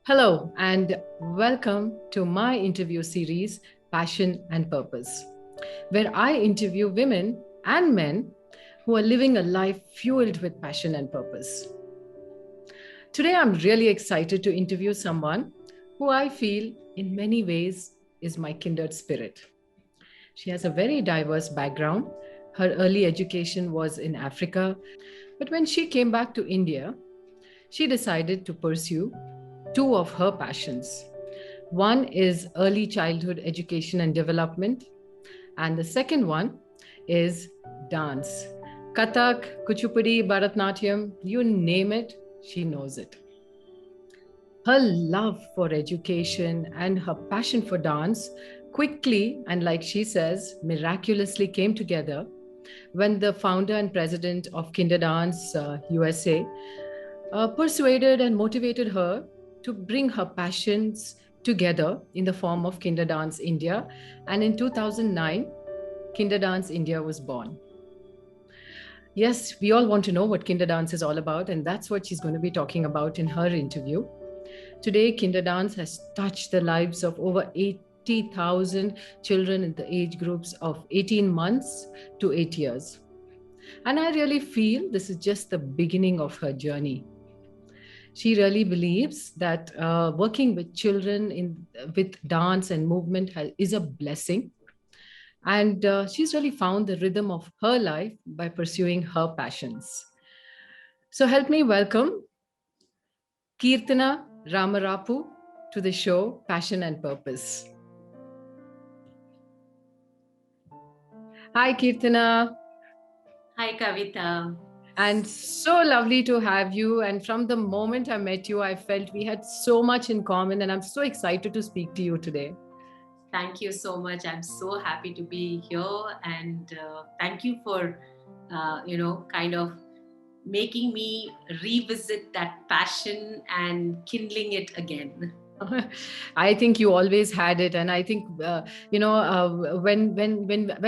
Hello, and welcome to my interview series, Passion and Purpose, where I interview women and men who are living a life fueled with passion and purpose. Today, I'm really excited to interview someone who I feel in many ways is my kindred spirit. She has a very diverse background. Her early education was in Africa, but when she came back to India, she decided to pursue two of her passions. One is early childhood education and development, and the second one is dance. Kathak, Kuchipudi, Bharatnatyam, you name it, she knows it. Her love for education and her passion for dance quickly and, like she says, miraculously came together when the founder and president of Kinderdance USA persuaded and motivated her to bring her passions together in the form of Kinderdance India. And in 2009, Kinderdance India was born. Yes, we all want to know what Kinderdance is all about, and that's what she's going to be talking about in her interview. Today, Kinderdance has touched the lives of over 80,000 children in the age groups of 18 months to 8 years. And I really feel this is just the beginning of her journey. She really believes that working with children with dance and movement is a blessing, and she's really found the rhythm of her life by pursuing her passions. So help me welcome Kirtana Ramarapu to the show Passion and Purpose. Hi, Kirtana. Hi, Kavita. And so lovely to have you. And from the moment I met you, I felt we had so much in common. And I'm so excited to speak to you today. Thank you so much. I'm so happy to be here, and thank you for, kind of making me revisit that passion and kindling it again. I think you always had it, and I think when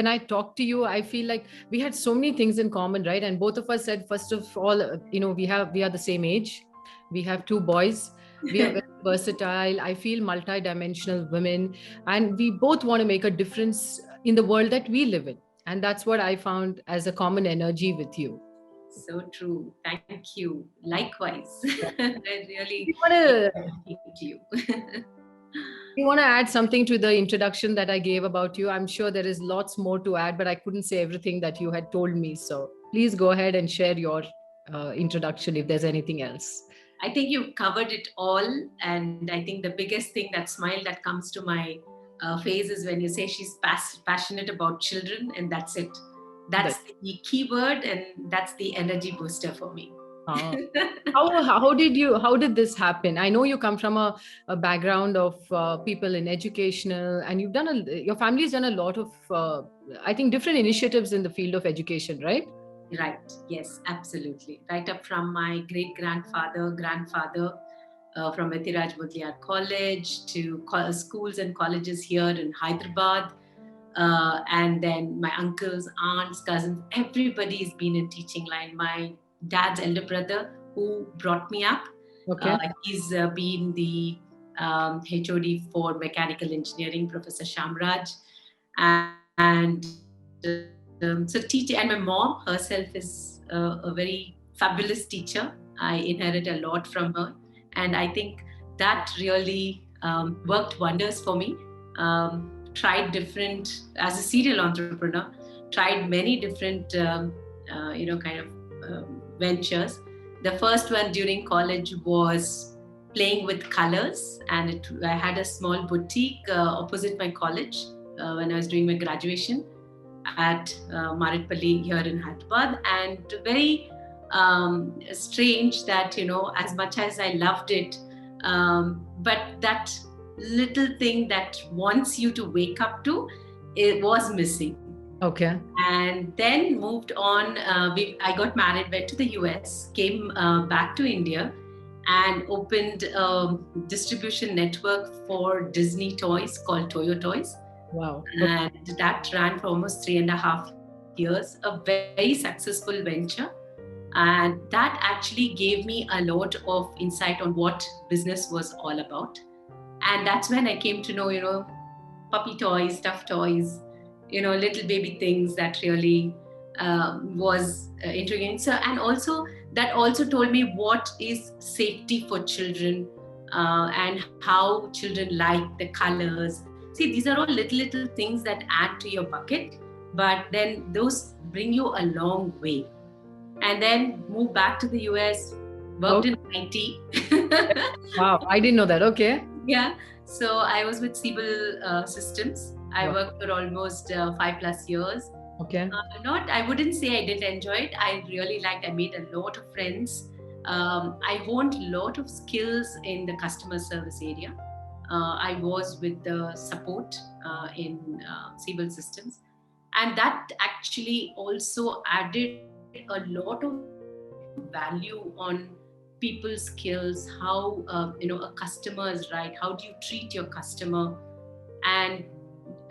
I talk to you, I feel like we had so many things in common, right? And both of us said, first of all, we are the same age. We have two boys. We are very versatile. I feel multi-dimensional women, and we both want to make a difference in the world that we live in. And that's what I found as a common energy with you. So true. Thank you. Likewise. I really You want to speak to you. You want to add something to the introduction that I gave about you? I'm sure there is lots more to add, but I couldn't say everything that you had told me. So please go ahead and share your introduction if there's anything else. I think you've covered it all. And I think the biggest thing, that smile that comes to my face, is when you say she's passionate about children, and that's it. That's the key word, and that's the energy booster for me. Uh, how did this happen? I know you come from a background of people in educational, and your family's done a lot of I think different initiatives in the field of education, right? Right. Yes, absolutely. Right up from my great grandfather from Etiraj Mudliar College to schools and colleges here in Hyderabad. And then my uncles, aunts, cousins, everybody's been in teaching line. My dad's elder brother, who brought me up, Okay. he's been the HOD for mechanical engineering, Professor Shamraj. And so teaching, and my mom herself is a very fabulous teacher. I inherit a lot from her, and I think that really worked wonders for me. Tried different, as a serial entrepreneur, tried many different ventures. The first one during college was playing with colors, and I had a small boutique opposite my college when I was doing my graduation at Maritpalli here in Hyderabad. And very strange that, as much as I loved it, but that little thing that wants you to wake up to, it was missing. Okay. And then moved on. I got married, went to the US, came back to India, and opened a distribution network for Disney toys called Toyo Toys. Wow. And that ran for almost 3.5 years, a very successful venture. And that actually gave me a lot of insight on what business was all about. And that's when I came to know, puppy toys, stuffed toys, little baby things that really was intriguing. So, and also that also told me what is safety for children, and how children like the colors. See, these are all little things that add to your bucket, but then those bring you a long way. And then moved back to the US, worked in IT. Wow, I didn't know that. Okay. Yeah. So I was with Siebel Systems. I worked for almost 5+ years. Okay. I wouldn't say I didn't enjoy it. I really liked. I made a lot of friends. I honed a lot of skills in the customer service area. I was with the support in Siebel Systems, and that actually also added a lot of value on people's skills, how a customer is right, how do you treat your customer. And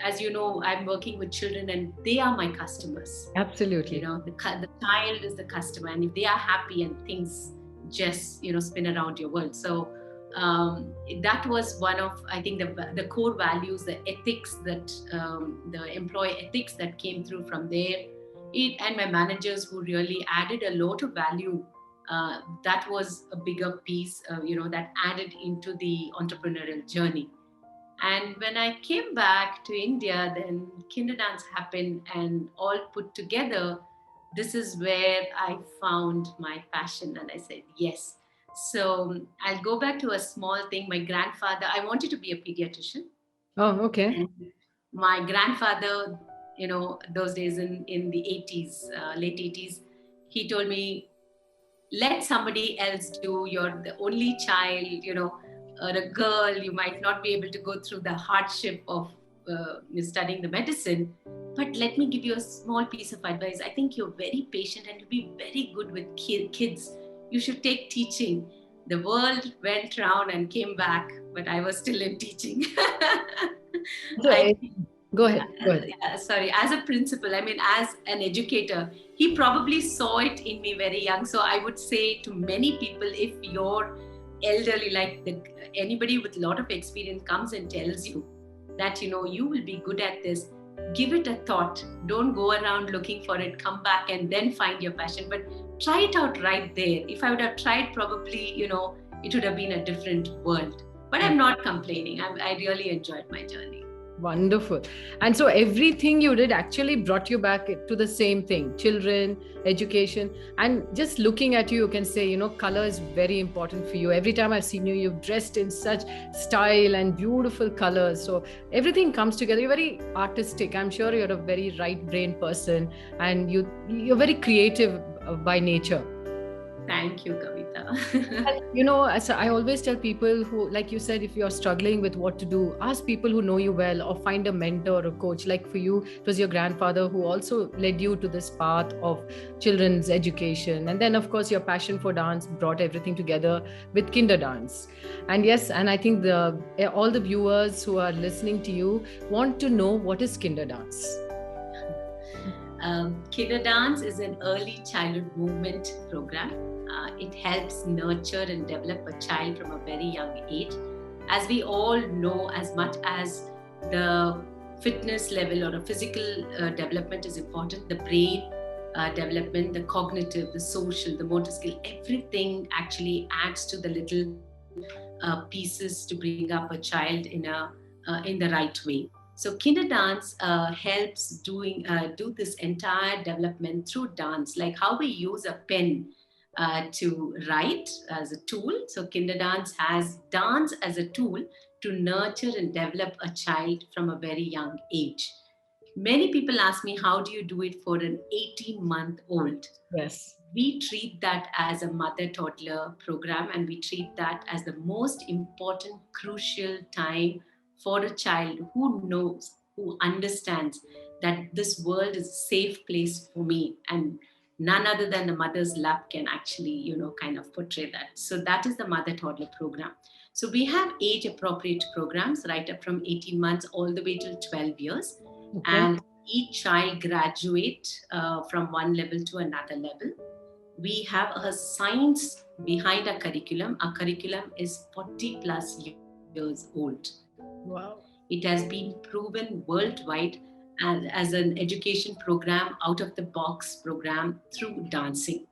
as you know, I'm working with children and they are my customers. Absolutely. The child is the customer, and if they are happy, and things just spin around your world. So that was one of, I think, the core values, the ethics that the employee ethics that came through from there. And my managers who really added a lot of value. That was a bigger piece, that added into the entrepreneurial journey. And when I came back to India, then Kinderdance happened, and all put together, this is where I found my passion, and I said yes. So I'll go back to a small thing. My grandfather, I wanted to be a pediatrician. Oh, okay. And my grandfather, those days in the 80s, late 80s, he told me, let somebody else do. You're the only child, or a girl, you might not be able to go through the hardship of studying the medicine. But let me give you a small piece of advice. I think you're very patient and you'll be very good with kids. You should take teaching. The world went round and came back, but I was still in teaching. Go ahead. Sorry, as a principal, as an educator, he probably saw it in me very young. So I would say to many people, if you're elderly, anybody with a lot of experience comes and tells you that, you will be good at this, give it a thought. Don't go around looking for it. Come back and then find your passion. But try it out right there. If I would have tried, probably, it would have been a different world. But I'm not complaining. I really enjoyed my journey. Wonderful. And so everything you did actually brought you back to the same thing: children, education. And just looking at you, you can say, color is very important for you. Every time I've seen you, you've dressed in such style and beautiful colors. So everything comes together. You're very artistic. I'm sure you're a very right brain person, and you're very creative by nature. Thank you, Kavita. As I always tell people who, like you said, if you're struggling with what to do, ask people who know you well, or find a mentor or a coach. Like for you, it was your grandfather who also led you to this path of children's education. And then, of course, your passion for dance brought everything together with Kinderdance. And yes, and I think all the viewers who are listening to you want to know, what is Kinderdance? Kinderdance is an early childhood movement program. It helps nurture and develop a child from a very young age. As we all know, as much as the fitness level or a physical development is important, the brain development, the cognitive, the social, the motor skill, everything actually adds to the little pieces to bring up a child in the right way. So Kinderdance helps do this entire development through dance, like how we use a pen to write as a tool. So Kinderdance has dance as a tool to nurture and develop a child from a very young age. Many people ask me, how do you do it for an 18-month-old? Yes. We treat that as a mother-toddler program, and we treat that as the most important, crucial time for a child who knows, who understands that this world is a safe place for me, and none other than the mother's lap can actually, kind of portray that. So that is the mother-toddler program. So we have age-appropriate programs right up from 18 months all the way till 12 years. Okay. And each child graduate from one level to another level. we have a science behind our curriculum. Our curriculum is 40 plus years old. Wow. It has been proven worldwide as an education program, out of the box program through dancing.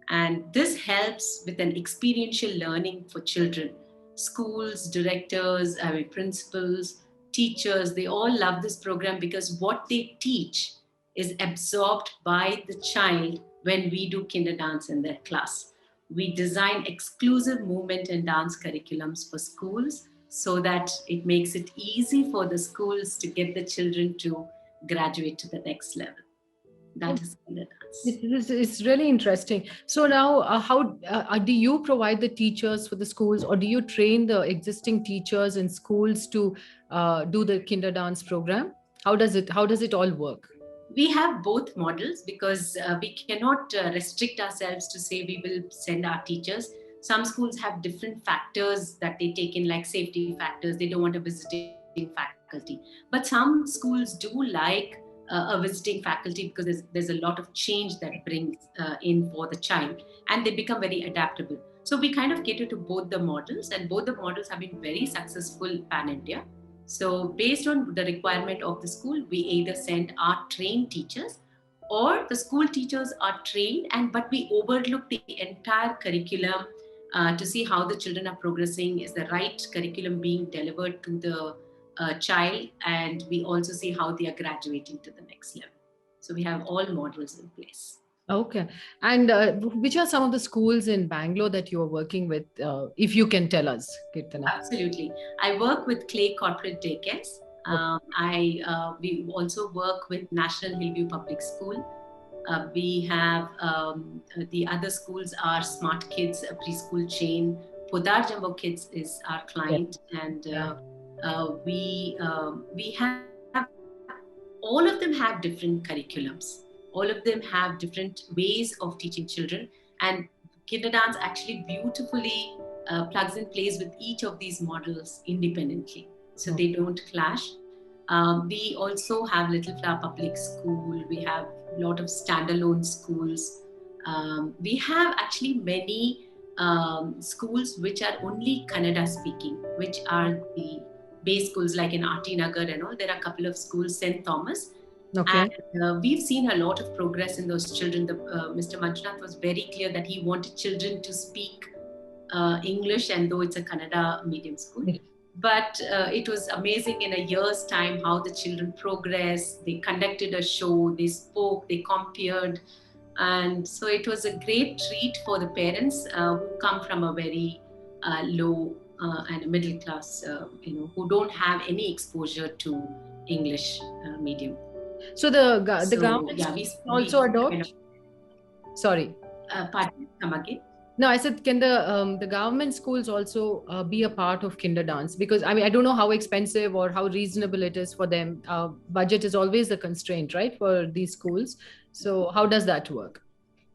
And this helps with an experiential learning for children. Schools, directors, principals, teachers, they all love this program because what they teach is absorbed by the child when we do kinder dance in their class. We design exclusive movement and dance curriculums for schools so that it makes it easy for the schools to get the children to graduate to the next level. That is kinder dance. It's really interesting. So now, how do you provide the teachers for the schools, or do you train the existing teachers in schools to do the kinder dance program? How does it all work? We have both models because we cannot restrict ourselves to say we will send our teachers. Some schools have different factors that they take in, like safety factors. They don't want a visiting faculty. But some schools do like a visiting faculty because there's a lot of change that brings in for the child, and they become very adaptable. So we kind of cater to both the models, and both the models have been very successful pan India. So, based on the requirement of the school, we either send our trained teachers, or the school teachers are trained, and but we overlook the entire curriculum to see how the children are progressing. Is the right curriculum being delivered to the child? And we also see how they are graduating to the next level. So, we have all models in place. Okay. And which are some of the schools in Bangalore that you are working with, if you can tell us, Kirtana? Absolutely. I work with Clay Corporate Daycares. We also work with National Hillview Public School. We have the other schools are Smart Kids, a preschool chain. Podar Jumbo Kids is our client, and we have all of them have different curriculums. All of them have different ways of teaching children, and Kinder Dance actually beautifully plugs and plays with each of these models independently, so they don't clash. We also have Little Flower Public School. We have a lot of standalone schools. We have actually many schools which are only Kannada speaking, which are the base schools like in RT Nagar and all. There are a couple of schools, St. Thomas. Okay. And we've seen a lot of progress in those children. Mr. Manjunath was very clear that he wanted children to speak English, and though it's a Kannada medium school. But it was amazing in a year's time how the children progressed. They conducted a show, they spoke, they compared. And so it was a great treat for the parents who come from a very low and middle class, who don't have any exposure to English medium. So the government also adopt. Sorry. Pardon, come again. No, I said, can the government schools also be a part of kinder dance? Because I don't know how expensive or how reasonable it is for them. Budget is always the constraint, right, for these schools. So how does that work?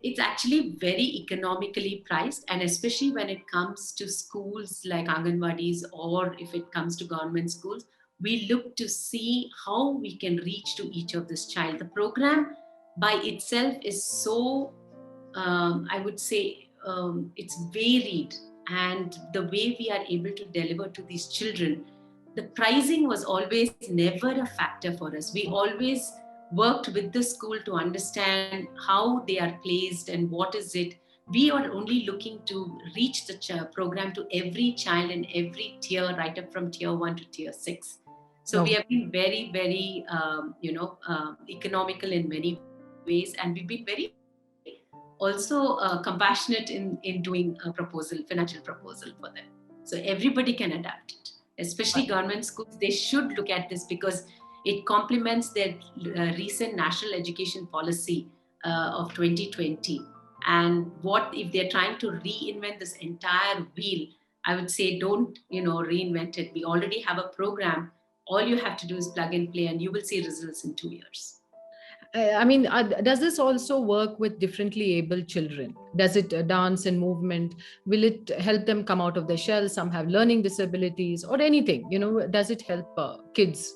It's actually very economically priced, and especially when it comes to schools like Anganwadis, or if it comes to government schools, we look to see how we can reach to each of this child. The program by itself is so, I would say, it's varied, and the way we are able to deliver to these children, the pricing was always never a factor for us. We always worked with the school to understand how they are placed and what is it. We are only looking to reach the program to every child in every tier, right up from tier 1 to tier 6. So we have been very, very, economical in many ways, and we've been very also compassionate in doing a financial proposal for them. So everybody can adapt it, especially government schools. They should look at this because it complements their recent national education policy of 2020. And what if they're trying to reinvent this entire wheel? I would say don't reinvent it. We already have a program. All you have to do is plug and play, and you will see results in 2 years. Does this also work with differently abled children? Does it dance and movement? Will it help them come out of their shell? Some have learning disabilities or anything. Does it help kids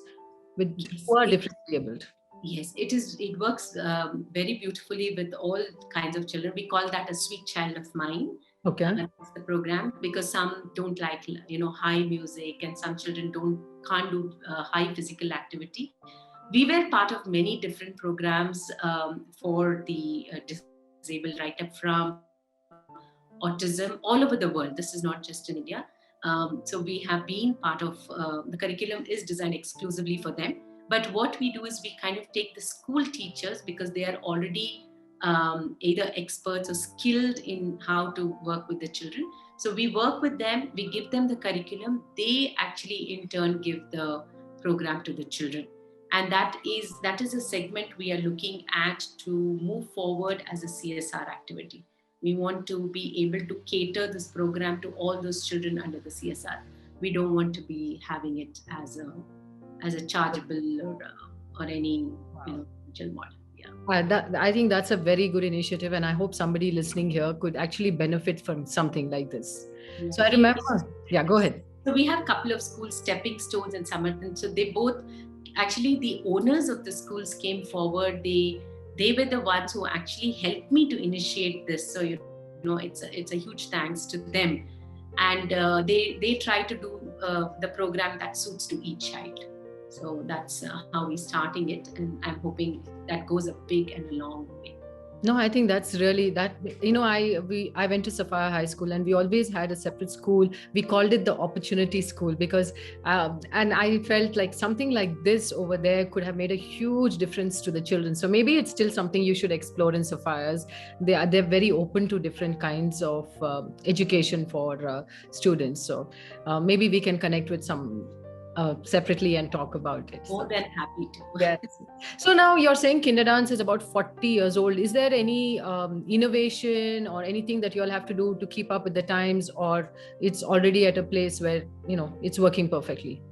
who are differently abled? Yes, it is. It works very beautifully with all kinds of children. We call that a sweet child of mine. Okay. That's the program, because some don't like high music, and some children don't can't do high physical activity. We were part of many different programs for the disabled, right up from autism all over the world. This is not just in India. So we have been part of the curriculum is designed exclusively for them. But what we do is we kind of take the school teachers, because they are already either experts or skilled in how to work with the children. So we work with them, we give them the curriculum, they actually in turn give the program to the children. And that is a segment we are looking at to move forward as a CSR activity. We want to be able to cater this program to all those children under the CSR. We don't want to be having it as a chargeable or any financial model. Yeah. I think that's a very good initiative, and I hope somebody listening here could actually benefit from something like this. So I remember, yeah, go ahead. So we have a couple of schools, Stepping Stones and Samarthan. So they both, actually, the owners of the schools came forward. They were the ones who actually helped me to initiate this. So it's a huge thanks to them, and they try to do the program that suits to each child. So that's how we're starting it, and I'm hoping that goes a big and a long way. No, I think that's really that. I went to Sapphire High School, and we always had a separate school. We called it the Opportunity School because, and I felt like something like this over there could have made a huge difference to the children. So maybe it's still something you should explore in Sapphire's. They're very open to different kinds of education for students. So maybe we can connect with some separately and talk about it. More than happy to. Yes. So now you're saying Kinderdance is about 40 years old. Is there any innovation or anything that you all have to do to keep up with the times, or it's already at a place where it's working perfectly?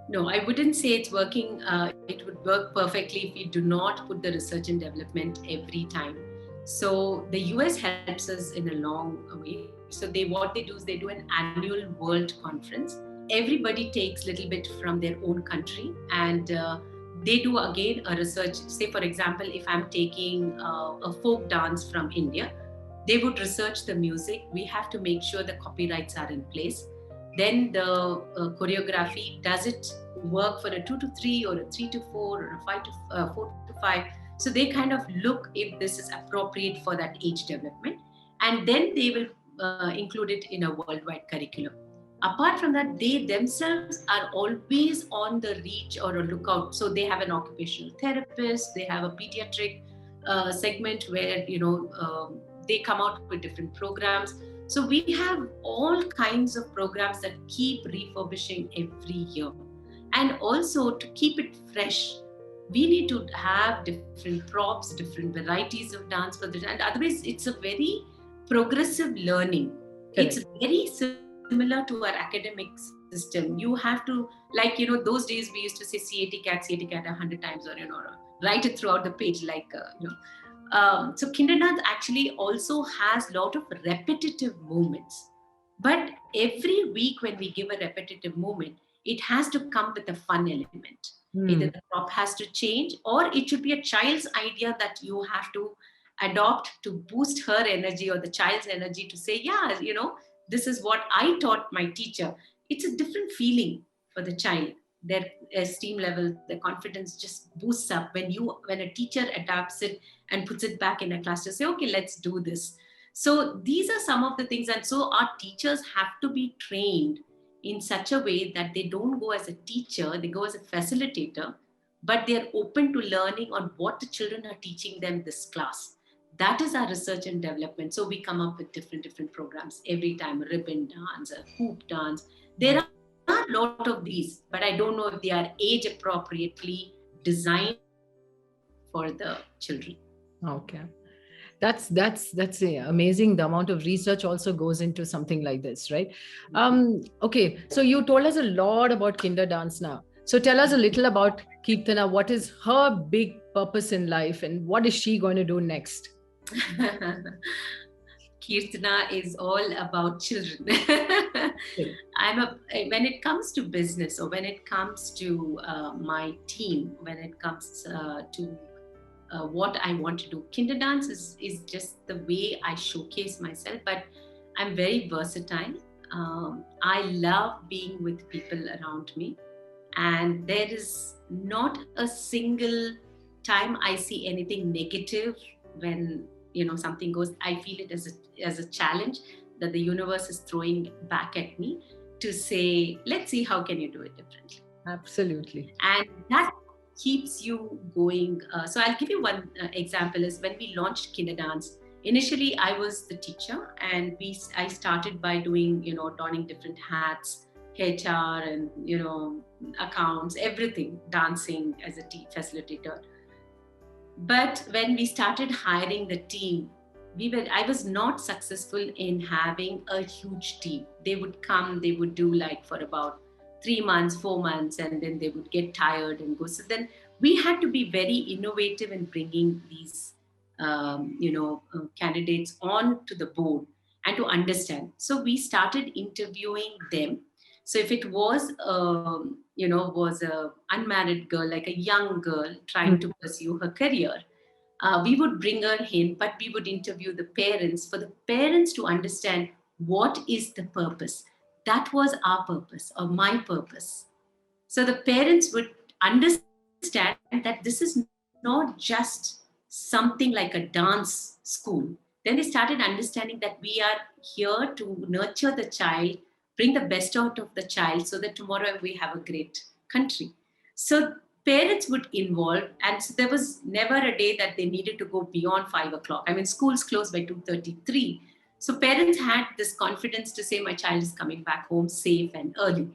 No, I wouldn't say it's working. It would work perfectly if we do not put the research and development every time. So the US helps us in a long way. So what they do is they do an annual world conference. Everybody takes a little bit from their own country, and they do again a research. Say, for example, if I'm taking a folk dance from India, they would research the music. We have to make sure the copyrights are in place. Then the choreography, does it work for a 2 to 3 or a 3 to 4 or a 5 to 4 to 5? So they kind of look if this is appropriate for that age development, and then they will include it in a worldwide curriculum. Apart from that, they themselves are always on the reach or a lookout. So they have an occupational therapist, they have a pediatric segment where they come out with different programs. So we have all kinds of programs that keep refurbishing every year. And also, to keep it fresh, we need to have different props, different varieties of dance for the, and otherwise it's a very progressive learning. Correct. It's very similar to our academic system. You have to, those days we used to say CAT 100 times, or write it throughout the page, so Kinderdance actually also has a lot of repetitive movements. But every week when we give a repetitive movement, it has to come with a fun element. Either the prop has to change, or it should be a child's idea that you have to adopt to boost her energy or the child's energy to say, this is what I taught my teacher. It's a different feeling for the child. Their esteem level, their confidence just boosts up when a teacher adapts it and puts it back in a class to say, okay, let's do this. So these are some of the things. And so our teachers have to be trained in such a way that they don't go as a teacher, they go as a facilitator, but they're open to learning on what the children are teaching them this class. That is our research and development. So we come up with different programs every time, a ribbon dance, a hoop dance. There are a lot of these, but I don't know if they are age appropriately designed for the children. Okay. That's amazing. The amount of research also goes into something like this, right? Okay. So you told us a lot about Kinderdance now. So tell us a little about Keertana. What is her big purpose in life, and what is she going to do next? Keertana is all about children. When it comes to business, or when it comes to my team, when it comes to what I want to do, Kinder Dance is just the way I showcase myself, but I'm very versatile. I love being with people around me, and there is not a single time I see anything negative when something goes. I feel it as a challenge that the universe is throwing back at me to say, let's see how can you do it differently. Absolutely. And that keeps you going. So I'll give you one example. Is when we launched Kinder Dance. Initially, I was the teacher, and I started by doing donning different hats, HR, and accounts, everything, dancing as a facilitator. But when we started hiring the team, I was not successful in having a huge team. They would come, they would do like for about 3 months, 4 months, and then they would get tired and go. So then we had to be very innovative in bringing these, candidates on to the board and to understand. So we started interviewing them. So if it was, was a unmarried girl, like a young girl trying to pursue her career, we would bring her in, but we would interview the parents for the parents to understand what is the purpose. That was our purpose, or my purpose. So the parents would understand that this is not just something like a dance school. Then they started understanding that we are here to nurture the child, bring the best out of the child so that tomorrow we have a great country. So parents would involve, and so there was never a day that they needed to go beyond 5 o'clock. I mean, schools closed by 2:33. So parents had this confidence to say, my child is coming back home safe and early.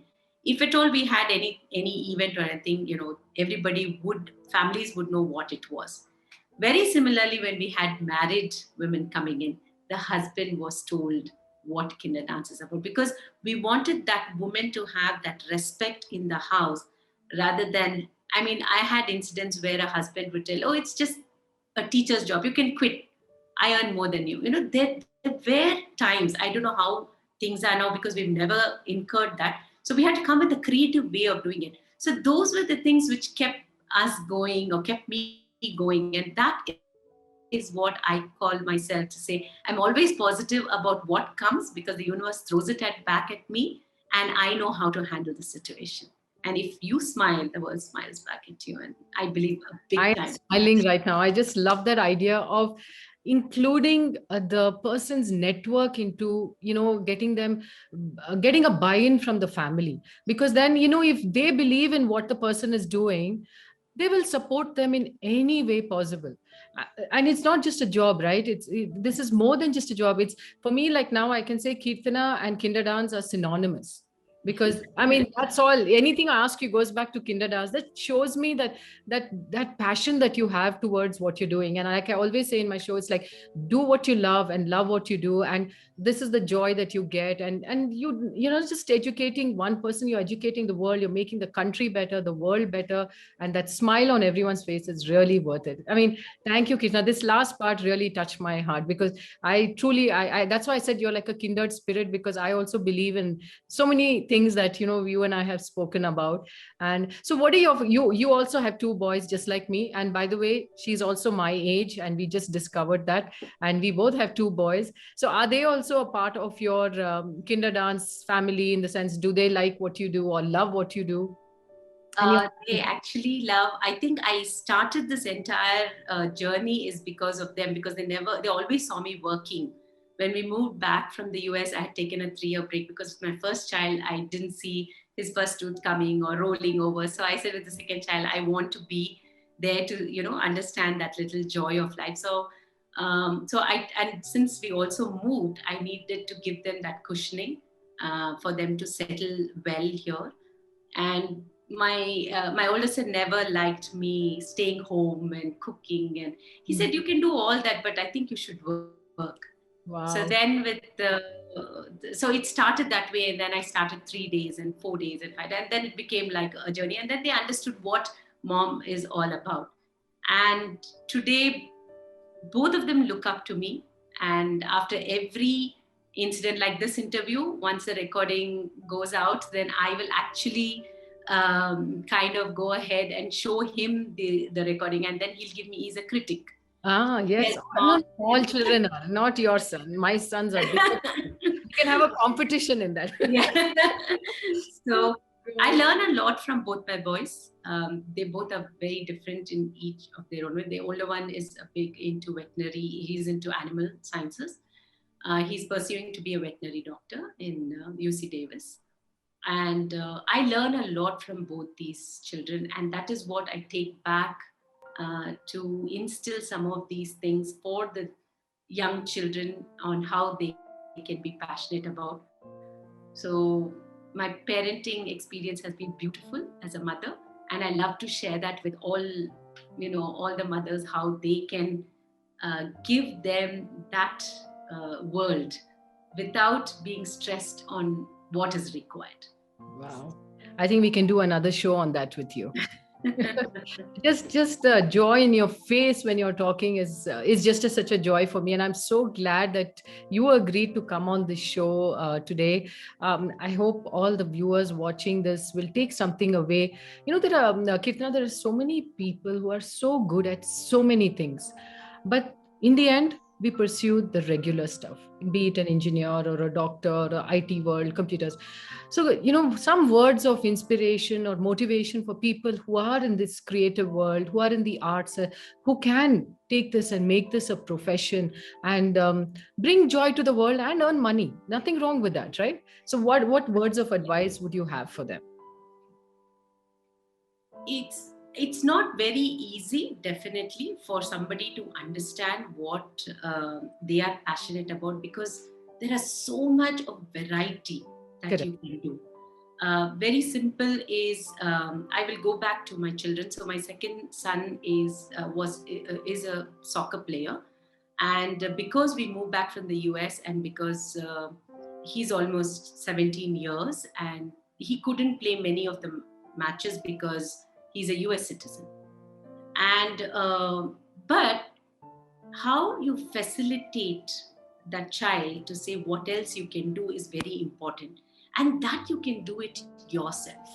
If at all we had any event or anything, families would know what it was. Very similarly, when we had married women coming in, the husband was told what Kinder Dance is about, because we wanted that woman to have that respect in the house, rather than, I had incidents where a husband would tell, oh, it's just a teacher's job, you can quit, I earn more than you. There were times, I don't know how things are now because we've never incurred that. So we had to come with a creative way of doing it. So those were the things which kept us going, or kept me going. And that is what I call myself to say, I'm always positive about what comes, because the universe throws it back at me, and I know how to handle the situation. And if you smile, the world smiles back at you. And I believe a big I'm time. smiling right now. I just love that idea of including the person's network into getting them getting a buy-in from the family, because then if they believe in what the person is doing, they will support them in any way possible. And it's not just a job, right? This is more than just a job. It's, for me, like, now I can say Kirtana and Kinder Dance are synonymous, because that's all. Anything I ask you goes back to Kinder Dance. That shows me that passion that you have towards what you're doing. And like I always say in my show, it's like, do what you love and love what you do, and this is the joy that you get. And just educating one person, you're educating the world, you're making the country better, the world better, and that smile on everyone's face is really worth it. Thank you, Krishna. This last part really touched my heart, because I truly, I that's why I said you're like a kindred spirit, because I also believe in so many things that you and I have spoken about. And so, what are you also have two boys just like me, and by the way, she's also my age, and we just discovered that, and we both have two boys. So, are they also a part of your Kinder Dance family, in the sense, do they like what you do or love what you do? They actually love. I think I started this entire journey is because of them, because they always saw me working. When we moved back from the US, I had taken a 3-year break because with my first child, I didn't see his first tooth coming or rolling over. So I said, with the second child, I want to be there to, understand that little joy of life. So, and since we also moved, I needed to give them that cushioning for them to settle well here. And my oldest son never liked me staying home and cooking, and he said, you can do all that, but I think you should work. Wow. So then so it started that way, and then I started 3 days and 4 days and 5, and then it became like a journey, and then they understood what mom is all about. And today both of them look up to me, and after every incident like this interview, once the recording goes out, then I will actually kind of go ahead and show him the recording, and then he'll give me, he's a critic. Ah, yes. Yes, No, small children are not your son. My sons are big. You can have a competition in that. Yeah. So I learn a lot from both my boys. They both are very different in each of their own way. The older one is a big into veterinary. He's into animal sciences. He's pursuing to be a veterinary doctor in UC Davis. And I learn a lot from both these children. And that is what I take back to instill some of these things for the young children on how they can be passionate about. So my parenting experience has been beautiful as a mother, and I love to share that with all the mothers, how they can give them that world without being stressed on what is required. Wow. I think we can do another show on that with you. just the joy in your face when you're talking is just such a joy for me, and I'm so glad that you agreed to come on this show today. I hope all the viewers watching this will take something away. There are Kirtana, there are so many people who are so good at so many things, but in the end we pursue the regular stuff, be it an engineer or a doctor or IT world, computers. So, some words of inspiration or motivation for people who are in this creative world, who are in the arts, who can take this and make this a profession and bring joy to the world and earn money. Nothing wrong with that, right? So what words of advice would you have for them? It's not very easy, definitely, for somebody to understand what they are passionate about, because there is so much of variety that Correct. You can do. Very simple is I will go back to my children. So my second son is a soccer player, and because we moved back from the US, and because he's almost 17 years and he couldn't play many of the matches because he's a US citizen. And but how you facilitate that child to say what else you can do is very important, and that you can do it yourself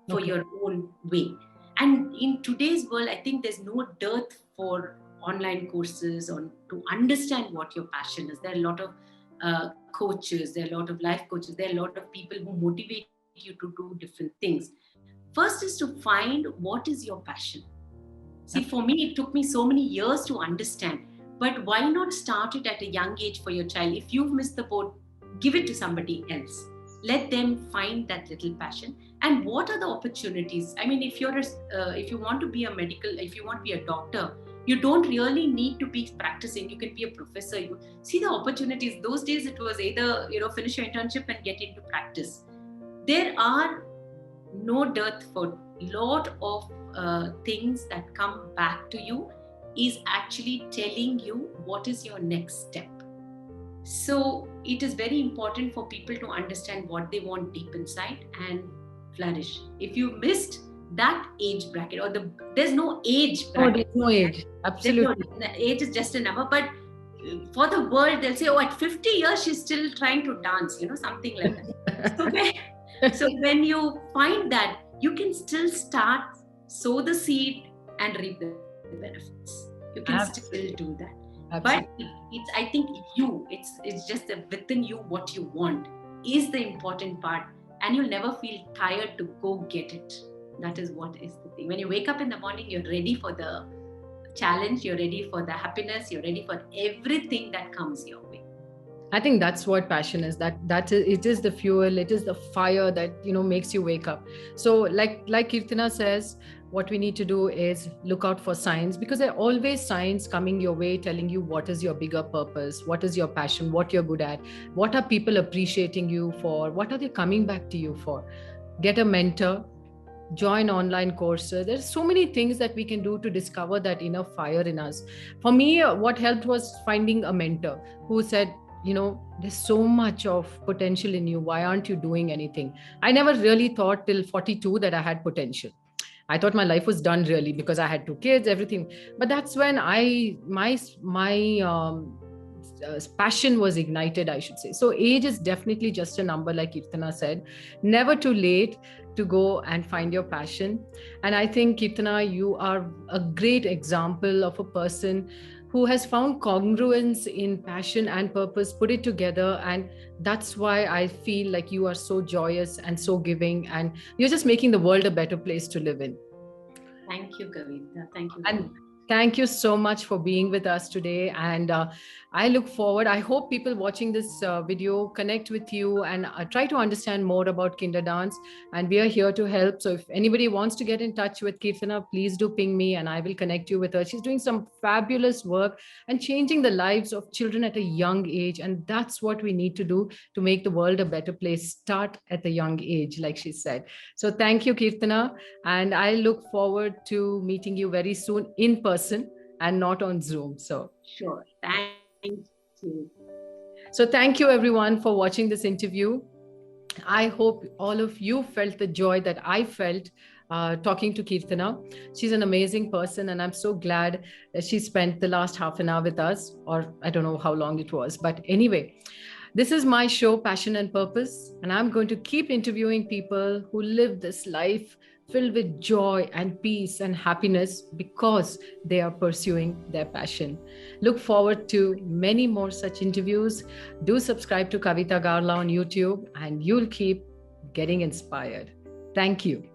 for your own way. And in today's world, I think there's no dearth for online courses on to understand what your passion is. There are a lot of coaches, there are a lot of life coaches, there are a lot of people who motivate you to do different things. First is to find what is your passion. See, for me, it took me so many years to understand, but why not start it at a young age for your child? If you've missed the boat, give it to somebody else. Let them find that little passion. And what are the opportunities? I mean, if you want to be if you want to be a doctor, you don't really need to be practicing. You can be a professor. You see the opportunities. Those days, it was either finish your internship and get into practice. There are no dearth for lot of things that come back to you is actually telling you what is your next step. So it is very important for people to understand what they want deep inside and flourish. If you missed that age bracket, or there's no age bracket. Oh, there's no age. Absolutely. Age is just a number, but for the world, they'll say, oh, at 50 years, she's still trying to dance, something like that. So when you find that, you can still start, sow the seed and reap the benefits. You can Absolutely. Still do that. Absolutely. But it's I think it's just within you what you want is the important part, and you'll never feel tired to go get it. That is what is the thing. When you wake up in the morning, you're ready for the challenge, you're ready for the happiness, you're ready for everything that comes your way. I think that's what passion is. It is the fuel, it is the fire that makes you wake up. So like Kirtana says, what we need to do is look out for signs, because there are always signs coming your way telling you what is your bigger purpose, what is your passion, what you're good at, what are people appreciating you for, what are they coming back to you for. Get a mentor, join online courses. There's so many things that we can do to discover that inner fire in us. For me, what helped was finding a mentor who said, there's so much of potential in you. Why aren't you doing anything? I never really thought till 42 that I had potential. I thought my life was done really because I had 2 kids, everything. But that's when my passion was ignited, I should say. So age is definitely just a number, like Kirtana said. Never too late to go and find your passion. And I think, Kirtana, you are a great example of a person who has found congruence in passion and purpose, put it together. And that's why I feel like you are so joyous and so giving, and you're just making the world a better place to live in. Thank you, Kavita. Thank you. And thank you so much for being with us today. And I look forward. I hope people watching this video connect with you and try to understand more about Kinder Dance. And we are here to help. So if anybody wants to get in touch with Kirtana, please do ping me and I will connect you with her. She's doing some fabulous work and changing the lives of children at a young age. And that's what we need to do to make the world a better place. Start at the young age, like she said. So thank you, Kirtana. And I look forward to meeting you very soon in person and not on Zoom. So sure. Thank you. So thank you everyone for watching this interview. I hope all of you felt the joy that I felt talking to Kirtana. She's an amazing person, and I'm so glad that she spent the last half an hour with us, or I don't know how long it was. But anyway, this is my show, Passion and Purpose, and I'm going to keep interviewing people who live this life filled with joy and peace and happiness because they are pursuing their passion. Look forward to many more such interviews. Do subscribe to Kavita Garla on YouTube and you'll keep getting inspired. Thank you.